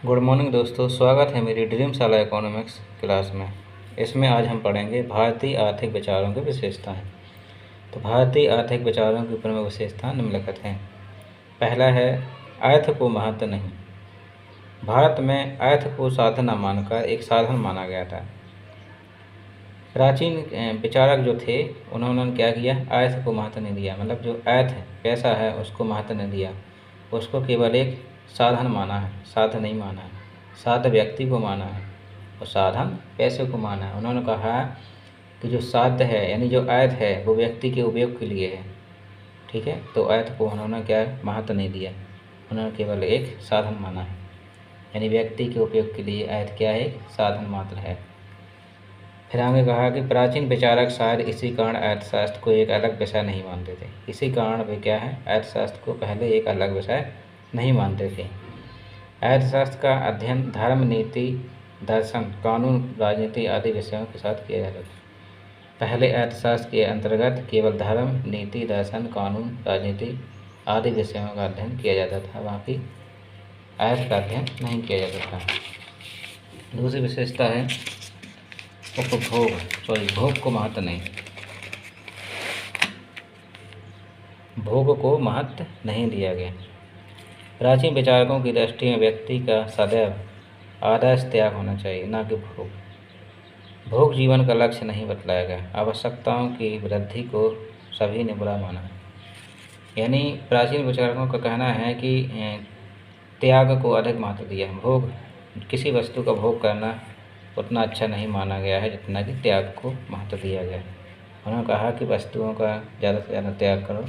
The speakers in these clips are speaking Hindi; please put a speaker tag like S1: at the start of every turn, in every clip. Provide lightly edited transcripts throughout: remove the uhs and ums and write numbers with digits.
S1: गुड मॉर्निंग दोस्तों, स्वागत है मेरी ड्रीम शाला इकोनॉमिक्स क्लास में। इसमें आज हम पढ़ेंगे भारतीय आर्थिक विचारों की विशेषताएं। तो भारतीय आर्थिक विचारों की प्रमुख विशेषताएं निम्नलिखित हैं। पहला है अर्थ को महत्व नहीं। भारत में अर्थ को साधन न मानकर एक साधन माना गया था। प्राचीन विचारक जो थे उन्होंने क्या किया, अर्थ को महत्व नहीं दिया। मतलब जो अर्थ है, पैसा है, उसको महत्व नहीं दिया। उसको केवल एक साधन माना है, साधन नहीं माना है। साध्य व्यक्ति को माना है और साधन पैसे को माना है। उन्होंने कहा कि जो साध्य है यानी जो अर्थ है वो व्यक्ति के उपयोग के लिए है। ठीक है, तो अर्थ को उन्होंने क्या महत्व नहीं दिया, उन्होंने केवल एक साधन माना है। यानी व्यक्ति के उपयोग के लिए अर्थ क्या है, साधन मात्र है। फिर आगे कहा कि प्राचीन विचारक शायद इसी कारण अर्थशास्त्र को एक अलग विषय नहीं मानते थे। इसी कारण वे क्या है, अर्थशास्त्र को पहले एक अलग विषय नहीं मानते थे। अर्थशास्त्र का अध्ययन धर्म, नीति, दर्शन, कानून, राजनीति आदि विषयों के साथ किया जाता था। पहले अर्थशास्त्र के अंतर्गत केवल धर्म, नीति, दर्शन, कानून, राजनीति आदि विषयों का अध्ययन किया जाता था, बाकी अर्थ का अध्ययन नहीं किया जाता था। दूसरी विशेषता है भोग को महत्व नहीं। भोग को महत्व नहीं दिया गया। प्राचीन विचारकों की दृष्टि में व्यक्ति का सदैव आदर्श त्याग होना चाहिए, न कि भोग। भोग जीवन का लक्ष्य नहीं बतलाया गया। आवश्यकताओं की वृद्धि को सभी ने बुरा माना है। यानी प्राचीन विचारकों का कहना है कि त्याग को अधिक महत्व दिया। भोग, किसी वस्तु का भोग करना उतना अच्छा नहीं माना गया है जितना कि त्याग को महत्व दिया गया है। उन्होंने कहा कि वस्तुओं का ज़्यादा से ज़्यादा त्याग करो,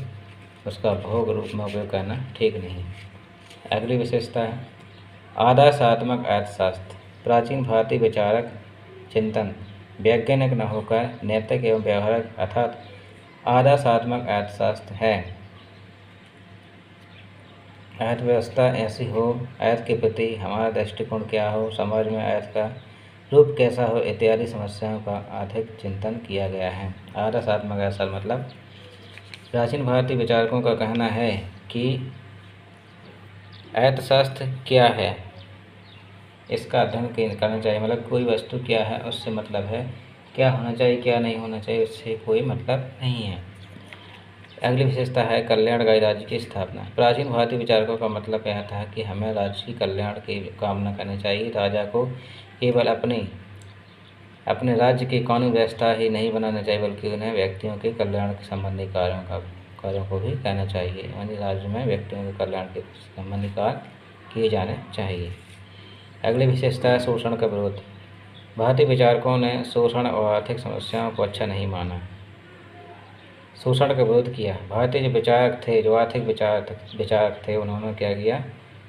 S1: उसका भोग रूप में उपयोग करना ठीक नहीं। अगली विशेषता है आदर्शात्मक अर्थशास्त्र। प्राचीन भारतीय विचारक चिंतन वैज्ञानिक न होकर नैतिक एवं व्यवहारिक अर्थात आदर्शात्मक अर्थशास्त्र है। अर्थव्यवस्था ऐसी हो, अर्थ के प्रति हमारा दृष्टिकोण क्या हो, समाज में अर्थ का रूप कैसा हो इत्यादि समस्याओं का अधिक चिंतन किया गया है। आदर्शात्मक अर्थशास्त्र मतलब प्राचीन भारतीय विचारकों का कहना है कि अर्थशास्त्र क्या है, इसका अध्ययन करना चाहिए। मतलब कोई वस्तु क्या है उससे मतलब है, क्या होना चाहिए क्या नहीं होना चाहिए उससे कोई मतलब नहीं है। अगली विशेषता है कल्याणकारी राज्य की स्थापना। प्राचीन भारतीय विचारकों का मतलब यह था कि हमें राज्य की कल्याण की कामना करनी चाहिए। राजा को केवल अपने राज्य की कानून व्यवस्था ही नहीं बनाना चाहिए, बल्कि उन्हें व्यक्तियों के कल्याण के संबंधी कार्यों को भी करना चाहिए। यानी राज्य में व्यक्तियों के कल्याण के संबंधी कार्य किए जाने चाहिए। अगली विशेषता है शोषण का विरोध। भारतीय विचारकों ने शोषण और आर्थिक समस्याओं को अच्छा नहीं माना, शोषण का विरोध किया। भारतीय जो विचारक थे, जो आर्थिक विचारक थे, उन्होंने क्या किया,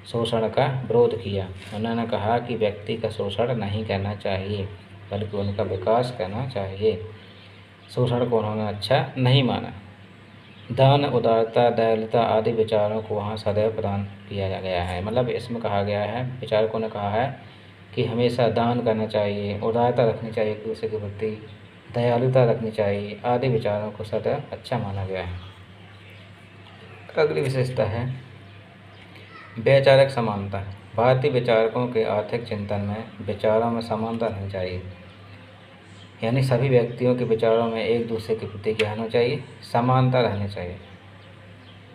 S1: शोषण का विरोध किया। उन्होंने कहा कि व्यक्ति का शोषण नहीं करना चाहिए, बल्कि उनका विकास करना चाहिए। शोषण को उन्होंने अच्छा नहीं माना। दान, उदारता, दयालुता आदि विचारों को वहाँ सदैव प्रदान किया गया है। मतलब इसमें कहा गया है, विचारकों ने कहा है कि हमेशा दान करना चाहिए, उदारता रखनी चाहिए एक दूसरे के प्रति, दयालुता रखनी चाहिए आदि विचारों को सदैव अच्छा माना गया है। अगली विशेषता है वैचारिक समानता। भारतीय विचारकों के आर्थिक चिंतन में विचारों में समानता रहनी चाहिए। यानी सभी व्यक्तियों के विचारों में एक दूसरे के प्रति क्या होना चाहिए, समानता रहनी चाहिए।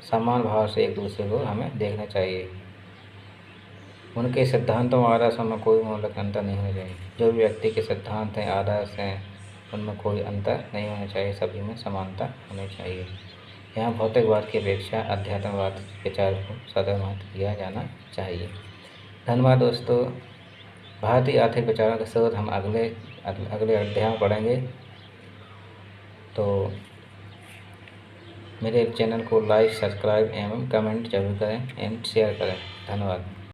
S1: समान भाव से एक दूसरे को हमें देखना चाहिए। उनके सिद्धांतों और आदर्शों में कोई मौलिक अंतर नहीं होना चाहिए। जो भी व्यक्ति के सिद्धांत हैं, आदर्श हैं, उनमें कोई अंतर नहीं होना चाहिए, सभी में समानता होनी चाहिए। यहाँ भौतिकवाद की अपेक्षा अध्यात्मवाद विचार को सदैव महत्व दिया जाना चाहिए। धन्यवाद दोस्तों। भारतीय आर्थिक विचारों का शोध हम अगले अध्याय में पढ़ेंगे। तो मेरे चैनल को लाइक, सब्सक्राइब एवं कमेंट जरूर करें एंड शेयर करें। धन्यवाद।